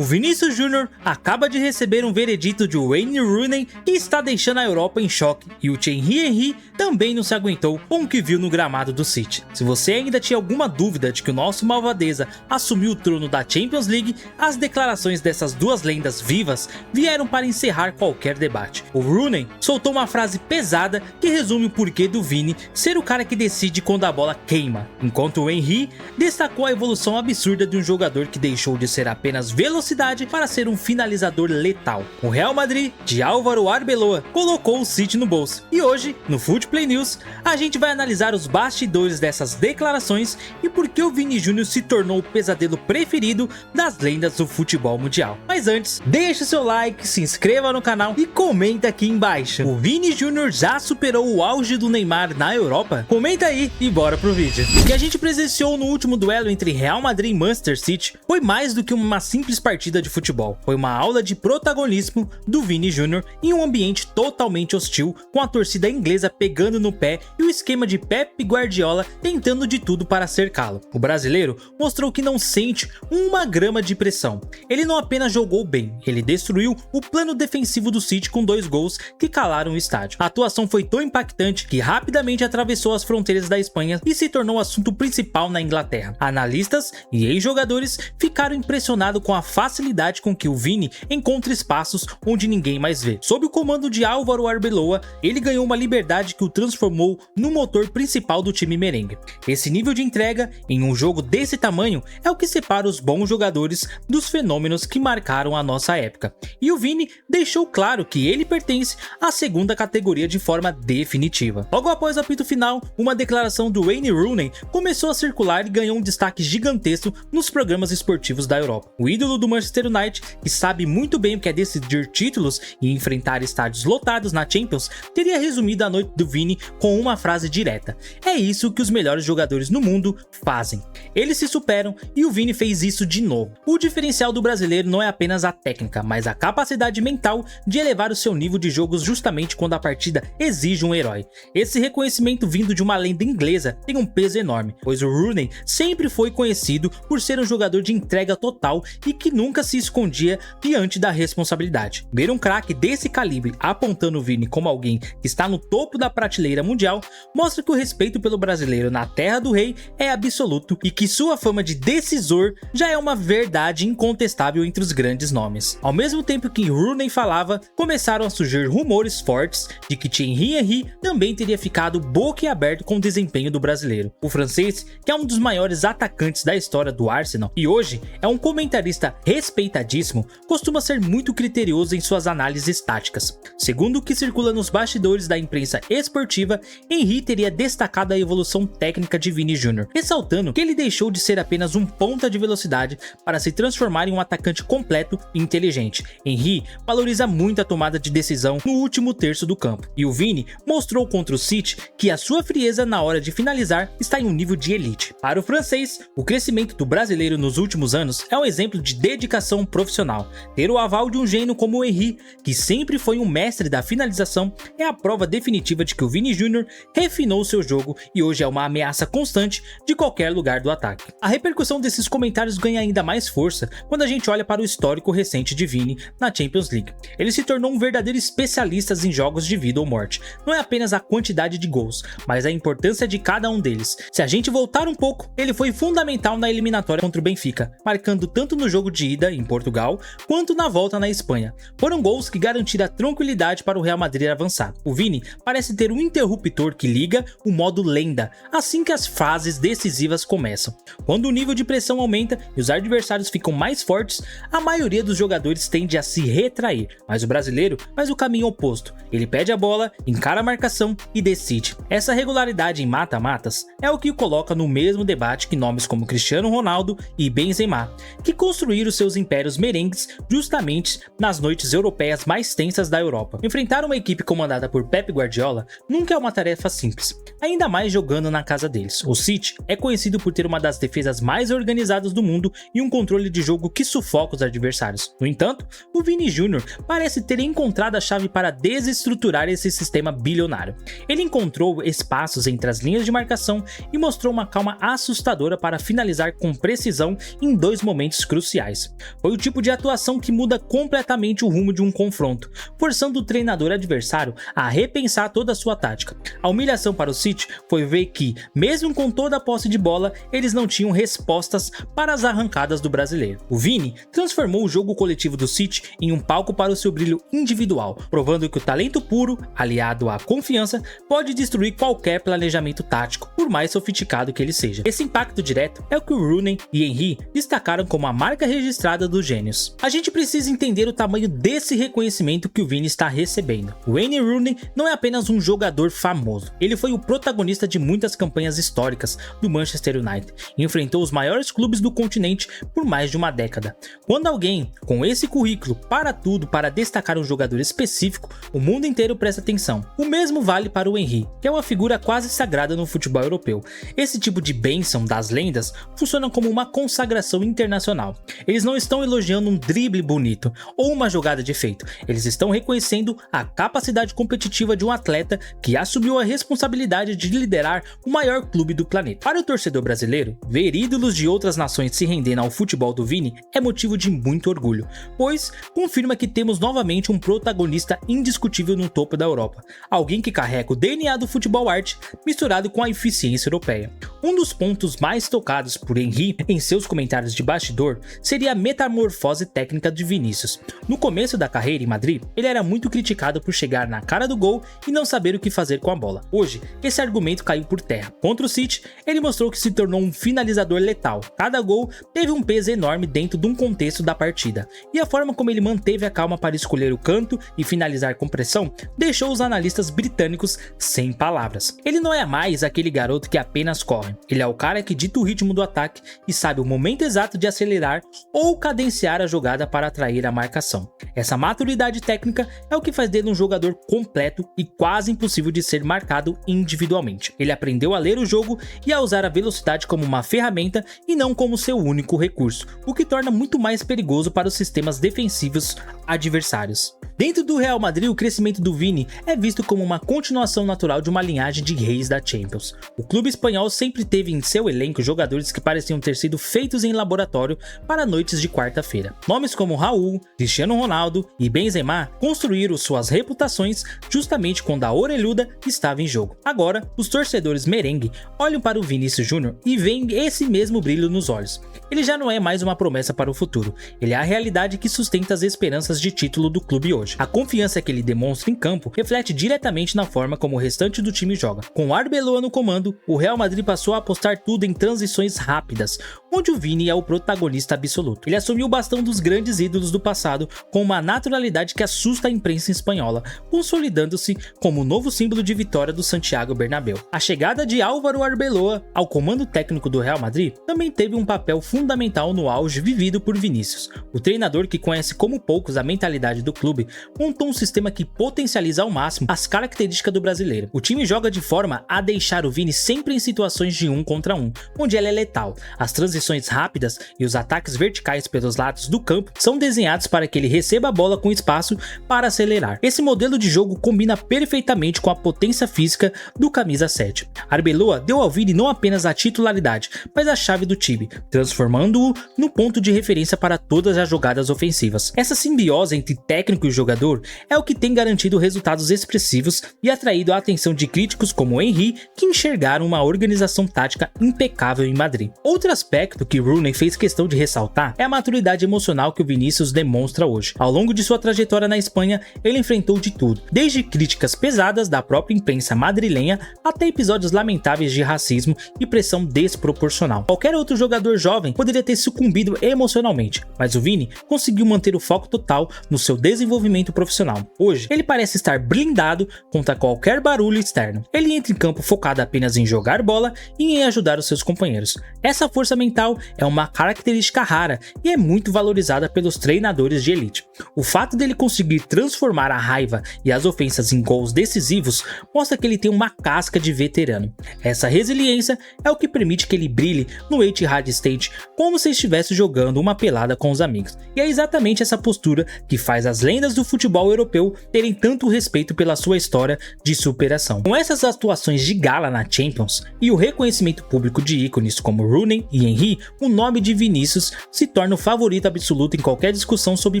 O Vinícius Júnior acaba de receber um veredito de Wayne Rooney que está deixando a Europa em choque, e o Thierry Henry também não se aguentou com o que viu no gramado do City. Se você ainda tinha alguma dúvida de que o nosso malvadeza assumiu o trono da Champions League, as declarações dessas duas lendas vivas vieram para encerrar qualquer debate. O Rooney soltou uma frase pesada que resume o porquê do Vini ser o cara que decide quando a bola queima, enquanto o Henry destacou a evolução absurda de um jogador que deixou de ser apenas velocidade para ser um finalizador letal. O Real Madrid, de Álvaro Arbeloa, colocou o City no bolso. E hoje, no Footplay News, a gente vai analisar os bastidores dessas declarações e por que o Vini Júnior se tornou o pesadelo preferido das lendas do futebol mundial. Mas antes, deixe seu like, se inscreva no canal e comenta aqui embaixo. O Vini Júnior já superou o auge do Neymar na Europa? Comenta aí e bora pro vídeo. O que a gente presenciou no último duelo entre Real Madrid e Manchester City foi mais do que uma simples partida de futebol. Foi uma aula de protagonismo do Vini Júnior em um ambiente totalmente hostil, com a torcida inglesa pegando no pé e o esquema de Pep Guardiola tentando de tudo para cercá-lo. O brasileiro mostrou que não sente uma grama de pressão. Ele não apenas jogou bem, ele destruiu o plano defensivo do City com 2 gols que calaram o estádio. A atuação foi tão impactante que rapidamente atravessou as fronteiras da Espanha e se tornou o assunto principal na Inglaterra. Analistas e ex-jogadores ficaram impressionados com a facilidade com que o Vini encontra espaços onde ninguém mais vê. Sob o comando de Álvaro Arbeloa, ele ganhou uma liberdade que o transformou no motor principal do time merengue. Esse nível de entrega em um jogo desse tamanho é o que separa os bons jogadores dos fenômenos que marcaram a nossa época. E o Vini deixou claro que ele pertence à segunda categoria de forma definitiva. Logo após o apito final, uma declaração do Wayne Rooney começou a circular e ganhou um destaque gigantesco nos programas esportivos da Europa. O ídolo do Manchester United, que sabe muito bem o que é decidir títulos e enfrentar estádios lotados na Champions, teria resumido a noite do Vini com uma frase direta: é isso que os melhores jogadores no mundo fazem. Eles se superam e o Vini fez isso de novo. O diferencial do brasileiro não é apenas a técnica, mas a capacidade mental de elevar o seu nível de jogos justamente quando a partida exige um herói. Esse reconhecimento vindo de uma lenda inglesa tem um peso enorme, pois o Rooney sempre foi conhecido por ser um jogador de entrega total e que nunca se escondia diante da responsabilidade. Ver um craque desse calibre apontando o Vini como alguém que está no topo da prateleira mundial mostra que o respeito pelo brasileiro na terra do rei é absoluto e que sua fama de decisor já é uma verdade incontestável entre os grandes nomes. Ao mesmo tempo que Rooney falava, começaram a surgir rumores fortes de que Thierry Henry também teria ficado boquiaberto com o desempenho do brasileiro. O francês, que é um dos maiores atacantes da história do Arsenal e hoje é um comentarista respeitadíssimo, costuma ser muito criterioso em suas análises táticas. Segundo o que circula nos bastidores da imprensa esportiva, Henry teria destacado a evolução técnica de Vini Júnior, ressaltando que ele deixou de ser apenas um ponta de velocidade para se transformar em um atacante completo e inteligente. Henry valoriza muito a tomada de decisão no último terço do campo, e o Vini mostrou contra o City que a sua frieza na hora de finalizar está em um nível de elite. Para o francês, o crescimento do brasileiro nos últimos anos é um exemplo de dedicação profissional. Ter o aval de um gênio como o Henry, que sempre foi um mestre da finalização, é a prova definitiva de que o Vini Júnior refinou seu jogo e hoje é uma ameaça constante de qualquer lugar do ataque. A repercussão desses comentários ganha ainda mais força quando a gente olha para o histórico recente de Vini na Champions League. Ele se tornou um verdadeiro especialista em jogos de vida ou morte. Não é apenas a quantidade de gols, mas a importância de cada um deles. Se a gente voltar um pouco, ele foi fundamental na eliminatória contra o Benfica, marcando tanto no jogo de ida em Portugal, quanto na volta na Espanha. Foram gols que garantiram a tranquilidade para o Real Madrid avançar. O Vini parece ter um interruptor que liga o modo lenda assim que as fases decisivas começam. Quando o nível de pressão aumenta e os adversários ficam mais fortes, a maioria dos jogadores tende a se retrair, mas o brasileiro faz o caminho oposto. Ele pede a bola, encara a marcação e decide. Essa regularidade em mata-matas é o que o coloca no mesmo debate que nomes como Cristiano Ronaldo e Benzema, que construíram seus impérios merengues justamente nas noites europeias mais tensas da Europa. Enfrentar uma equipe comandada por Pep Guardiola nunca é uma tarefa simples, ainda mais jogando na casa deles. O City é conhecido por ter uma das defesas mais organizadas do mundo e um controle de jogo que sufoca os adversários. No entanto, o Vini Júnior parece ter encontrado a chave para desestruturar esse sistema bilionário. Ele encontrou espaços entre as linhas de marcação e mostrou uma calma assustadora para finalizar com precisão em 2 momentos cruciais. jogadores. Foi o tipo de atuação que muda completamente o rumo de um confronto, forçando o treinador adversário a repensar toda a sua tática. A humilhação para o City foi ver que, mesmo com toda a posse de bola, eles não tinham respostas para as arrancadas do brasileiro. O Vini transformou o jogo coletivo do City em um palco para o seu brilho individual, provando que o talento puro, aliado à confiança, pode destruir qualquer planejamento tático, por mais sofisticado que ele seja. Esse impacto direto é o que o Rooney e Henry destacaram como a marca registrada dos gênios. A gente precisa entender o tamanho desse reconhecimento que o Vini está recebendo. O Wayne Rooney não é apenas um jogador famoso, ele foi o protagonista de muitas campanhas históricas do Manchester United e enfrentou os maiores clubes do continente por mais de uma década. Quando alguém com esse currículo para tudo para destacar um jogador específico, o mundo inteiro presta atenção. O mesmo vale para o Henry, que é uma figura quase sagrada no futebol europeu. Esse tipo de bênção das lendas funciona como uma consagração internacional. Eles não estão elogiando um drible bonito ou uma jogada de efeito, eles estão reconhecendo a capacidade competitiva de um atleta que assumiu a responsabilidade de liderar o maior clube do planeta. Para o torcedor brasileiro, ver ídolos de outras nações se rendendo ao futebol do Vini é motivo de muito orgulho, pois confirma que temos novamente um protagonista indiscutível no topo da Europa, alguém que carrega o DNA do futebol arte misturado com a eficiência europeia. Um dos pontos mais tocados por Henry em seus comentários de bastidor seria a metamorfose técnica de Vinícius. No começo da carreira em Madrid, ele era muito criticado por chegar na cara do gol e não saber o que fazer com a bola. Hoje, esse argumento caiu por terra. Contra o City, ele mostrou que se tornou um finalizador letal. Cada gol teve um peso enorme dentro de um contexto da partida, e a forma como ele manteve a calma para escolher o canto e finalizar com pressão deixou os analistas britânicos sem palavras. Ele não é mais aquele garoto que apenas corre, ele é o cara que dita o ritmo do ataque e sabe o momento exato de acelerar ou cadenciar a jogada para atrair a marcação. Essa maturidade técnica é o que faz dele um jogador completo e quase impossível de ser marcado individualmente. Ele aprendeu a ler o jogo e a usar a velocidade como uma ferramenta e não como seu único recurso, o que torna muito mais perigoso para os sistemas defensivos adversários. Dentro do Real Madrid, o crescimento do Vini é visto como uma continuação natural de uma linhagem de reis da Champions. O clube espanhol sempre teve em seu elenco jogadores que pareciam ter sido feitos em laboratório para noites de quarta-feira. Nomes como Raul, Cristiano Ronaldo e Benzema construíram suas reputações justamente quando a orelhuda estava em jogo. Agora, os torcedores merengue olham para o Vinícius Júnior e veem esse mesmo brilho nos olhos. Ele já não é mais uma promessa para o futuro, ele é a realidade que sustenta as esperanças de título do clube hoje. A confiança que ele demonstra em campo reflete diretamente na forma como o restante do time joga. Com o Arbeloa no comando, o Real Madrid passou a apostar tudo em transições rápidas, onde o Vini é o protagonista absoluto. Ele assumiu o bastão dos grandes ídolos do passado com uma naturalidade que assusta a imprensa espanhola, consolidando-se como o novo símbolo de vitória do Santiago Bernabéu. A chegada de Álvaro Arbeloa ao comando técnico do Real Madrid também teve um papel fundamental no auge vivido por Vinícius. O treinador, que conhece como poucos a mentalidade do clube, montou um sistema que potencializa ao máximo as características do brasileiro. O time joga de forma a deixar o Vini sempre em situações de 1 contra 1, onde ele é letal. As transições rápidas e os ataques verticais pelos lados do campo são desenhados para que ele receba a bola com espaço para acelerar. Esse modelo de jogo combina perfeitamente com a potência física do camisa 7. Arbeloa deu ao Vini não apenas a titularidade, mas a chave do time, transformando-o no ponto de referência para todas as jogadas ofensivas. Essa simbiose entre técnico e jogador é o que tem garantido resultados expressivos e atraído a atenção de críticos como Henry, que enxergaram uma organização tática impecável em Madrid. Outro aspecto que Rooney fez questão de ressaltar é a maturidade emocional que o Vinícius demonstra hoje. Ao longo de sua trajetória na Espanha, ele enfrentou de tudo, desde críticas pesadas da própria imprensa madrilenha até episódios lamentáveis de racismo e pressão desproporcional. Qualquer outro jogador jovem poderia ter sucumbido emocionalmente, mas o Vini conseguiu manter o foco total no seu desenvolvimento profissional. Hoje, ele parece estar blindado contra qualquer barulho externo. Ele entra em campo focado apenas em jogar bola e em ajudar os seus companheiros. Essa força mental é uma característica rara e é muito valorizada pelos treinadores de elite. O fato dele conseguir transformar a raiva e as ofensas em gols decisivos mostra que ele tem uma casca de veterano. Essa resiliência é o que permite que ele brilhe no Etihad State como se estivesse jogando uma pelada com os amigos. E é exatamente essa postura que faz as lendas do futebol europeu terem tanto respeito pela sua história de superação. Com essas atuações de gala na Champions e o reconhecimento público de ícones como Rooney e Henry, o nome de Vinícius se torna o favorito absoluto em qualquer discussão sobre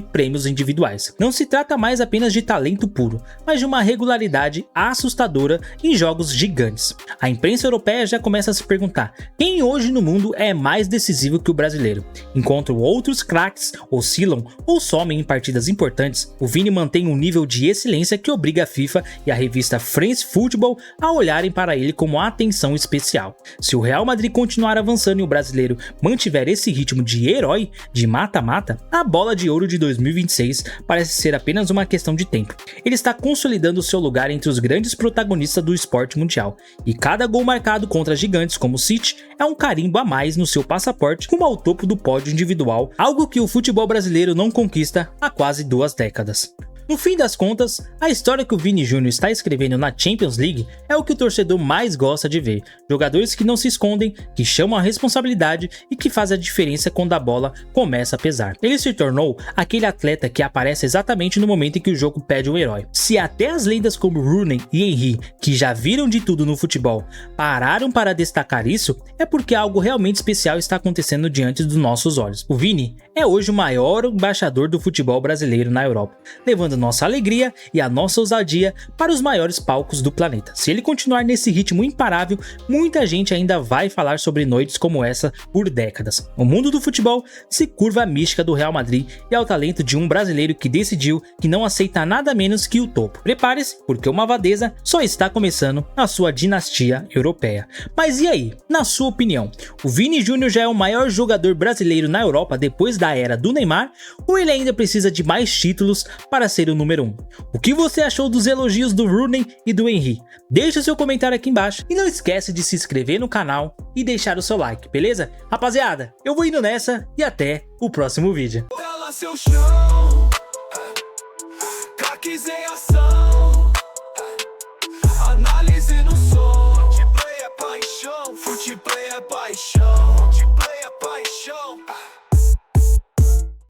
prêmios individuais. Não se trata mais apenas de talento puro, mas de uma regularidade assustadora em jogos gigantes. A imprensa europeia já começa a se perguntar quem hoje no mundo é mais decisivo que o brasileiro. Enquanto outros craques oscilam ou somem em partidas importantes, o Vini mantém um nível de excelência que obriga a FIFA e a revista France Football a olharem para ele como atenção especial. Se o Real Madrid continuar avançando e o brasileiro mantiver esse ritmo de herói, de mata-mata, a bola de ouro de 2026 parece ser apenas uma questão de tempo. Ele está consolidando seu lugar entre os grandes protagonistas do esporte mundial, e cada gol marcado contra gigantes como o City é um carimbo a mais no seu passaporte rumo ao topo do pódio individual, algo que o futebol brasileiro não conquista há quase 2 décadas. No fim das contas, a história que o Vini Júnior está escrevendo na Champions League é o que o torcedor mais gosta de ver. Jogadores que não se escondem, que chamam a responsabilidade e que fazem a diferença quando a bola começa a pesar. Ele se tornou aquele atleta que aparece exatamente no momento em que o jogo pede um herói. Se até as lendas como Rooney e Henry, que já viram de tudo no futebol, pararam para destacar isso, é porque algo realmente especial está acontecendo diante dos nossos olhos. O Vini é hoje o maior embaixador do futebol brasileiro na Europa, levando nossa alegria e a nossa ousadia para os maiores palcos do planeta. Se ele continuar nesse ritmo imparável, muita gente ainda vai falar sobre noites como essa por décadas. O mundo do futebol se curva à mística do Real Madrid e ao talento de um brasileiro que decidiu que não aceita nada menos que o topo. Prepare-se, porque o Mavadeza só está começando a sua dinastia europeia. Mas e aí, na sua opinião, o Vini Júnior já é o maior jogador brasileiro na Europa depois da era do Neymar, ou ele ainda precisa de mais títulos para ser o número 1? O que você achou dos elogios do Rooney e do Henry? Deixe o seu comentário aqui embaixo e não esquece de se inscrever no canal e deixar o seu like, beleza? Rapaziada, eu vou indo nessa e até o próximo vídeo. Análise no som, futebol é paixão, futebol é paixão, futebol é paixão.